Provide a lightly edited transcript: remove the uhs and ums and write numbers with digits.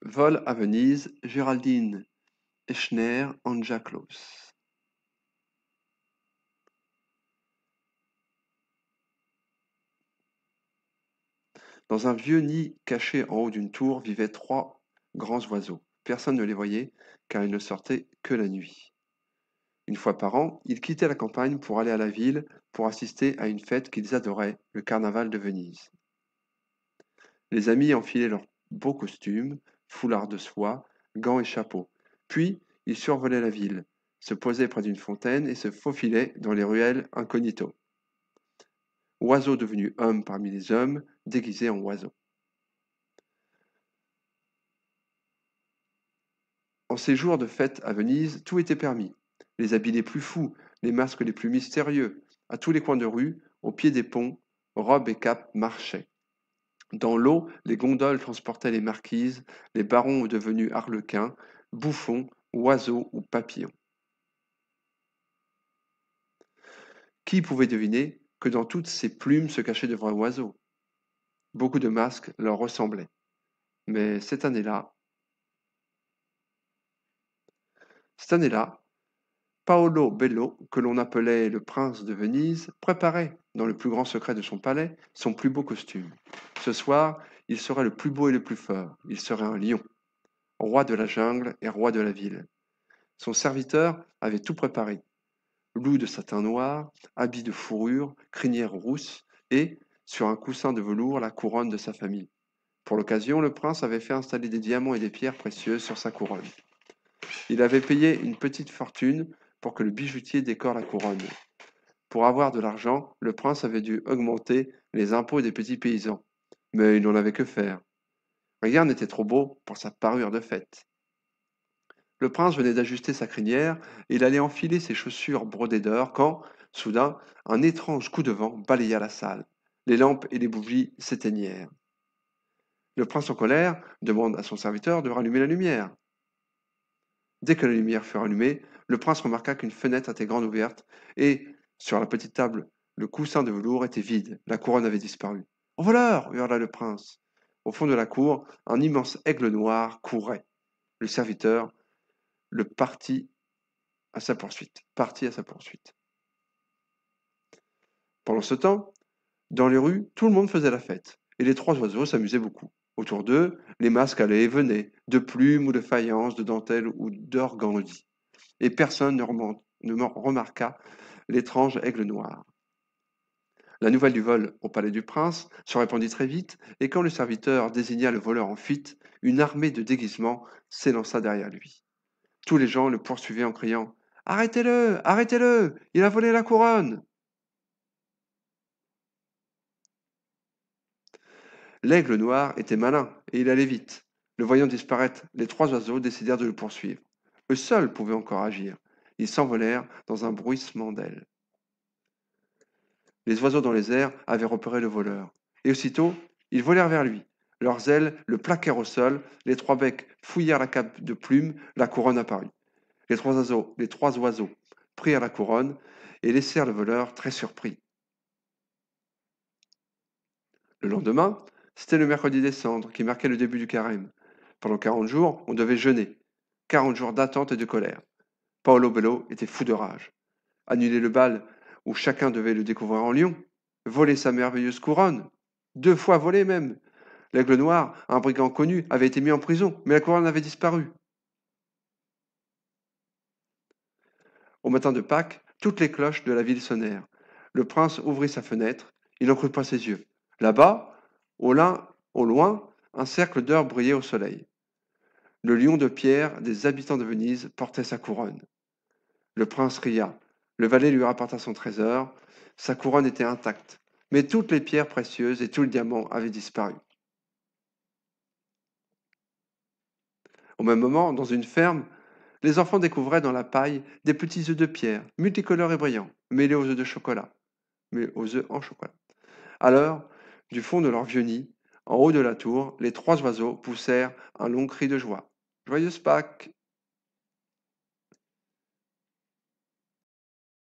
Vol à Venise, Géraldine Echner, Anja Klaus. Dans un vieux nid caché en haut d'une tour vivaient 3 grands oiseaux. Personne ne les voyait, car ils ne sortaient que la nuit. Une fois par an, ils quittaient la campagne pour aller à la ville pour assister à une fête qu'ils adoraient, le carnaval de Venise. Les amis enfilaient leurs beaux costumes, foulards de soie, gants et chapeaux. Puis, ils survolaient la ville, se posaient près d'une fontaine et se faufilaient dans les ruelles incognito. Oiseaux devenus hommes parmi les hommes, déguisés en oiseaux. En ces jours de fête à Venise, tout était permis. Les habits les plus fous, les masques les plus mystérieux. À tous les coins de rue, au pied des ponts, robes et capes marchaient. Dans l'eau, les gondoles transportaient les marquises, les barons devenus arlequins, bouffons, oiseaux ou papillons. Qui pouvait deviner que dans toutes ces plumes se cachaient de vrais oiseaux? Beaucoup de masques leur ressemblaient. Mais cette année-là, Paolo Bello, que l'on appelait le prince de Venise, préparait, dans le plus grand secret de son palais, son plus beau costume. Ce soir, il serait le plus beau et le plus fort. Il serait un lion, roi de la jungle et roi de la ville. Son serviteur avait tout préparé. Loup de satin noir, habit de fourrure, crinière rousse et, sur un coussin de velours, la couronne de sa famille. Pour l'occasion, le prince avait fait installer des diamants et des pierres précieuses sur sa couronne. Il avait payé une petite fortune pour que le bijoutier décore la couronne. Pour avoir de l'argent, le prince avait dû augmenter les impôts des petits paysans. Mais il n'en avait que faire. Rien n'était trop beau pour sa parure de fête. Le prince venait d'ajuster sa crinière et il allait enfiler ses chaussures brodées d'or quand, soudain, un étrange coup de vent balaya la salle. Les lampes et les bougies s'éteignèrent. Le prince en colère demande à son serviteur de rallumer la lumière. Dès que la lumière fut rallumée, le prince remarqua qu'une fenêtre était grande ouverte et, sur la petite table, le coussin de velours était vide, la couronne avait disparu. Au voleur hurla le prince. Au fond de la cour, un immense aigle noir courait. Le serviteur le partit à sa poursuite. Pendant ce temps, dans les rues, tout le monde faisait la fête, et les 3 oiseaux s'amusaient beaucoup. Autour d'eux, les masques allaient et venaient, de plumes ou de faïences, de dentelles ou d'organdie. Et personne ne remarqua l'étrange aigle noir. La nouvelle du vol au palais du prince se répandit très vite, et quand le serviteur désigna le voleur en fuite, une armée de déguisements s'élança derrière lui. Tous les gens le poursuivaient en criant « Arrêtez-le! Arrêtez-le! Il a volé la couronne !» L'aigle noir était malin, et il allait vite. Le voyant disparaître, les 3 oiseaux décidèrent de le poursuivre. Eux seuls pouvaient encore agir. Ils s'envolèrent dans un bruissement d'ailes. Les oiseaux dans les airs avaient repéré le voleur. Et aussitôt, ils volèrent vers lui. Leurs ailes le plaquèrent au sol, les 3 becs fouillèrent la cape de plumes, la couronne apparut. Les trois oiseaux prirent la couronne et laissèrent le voleur très surpris. Le lendemain, c'était le mercredi des cendres qui marquait le début du carême. Pendant 40 jours, on devait jeûner. 40 jours d'attente et de colère. Paolo Bello était fou de rage. Annuler le bal où chacun devait le découvrir en lion. Voler sa merveilleuse couronne. 2 fois volée même. L'aigle noir, un brigand connu, avait été mis en prison, mais la couronne avait disparu. Au matin de Pâques, toutes les cloches de la ville sonnèrent. Le prince ouvrit sa fenêtre. Il n'en crut pas ses yeux. Là-bas, au loin, un cercle d'or brillait au soleil. Le lion de pierre des habitants de Venise portait sa couronne. Le prince ria. Le valet lui rapporta son trésor. Sa couronne était intacte, mais toutes les pierres précieuses et tout le diamant avaient disparu. Au même moment, dans une ferme, les enfants découvraient dans la paille des petits œufs de pierre, multicolores et brillants, mêlés aux œufs de chocolat, mais aux œufs en chocolat. Alors, du fond de leur vieux nid, en haut de la tour, les 3 oiseaux poussèrent un long cri de joie. Joyeuse Pâques!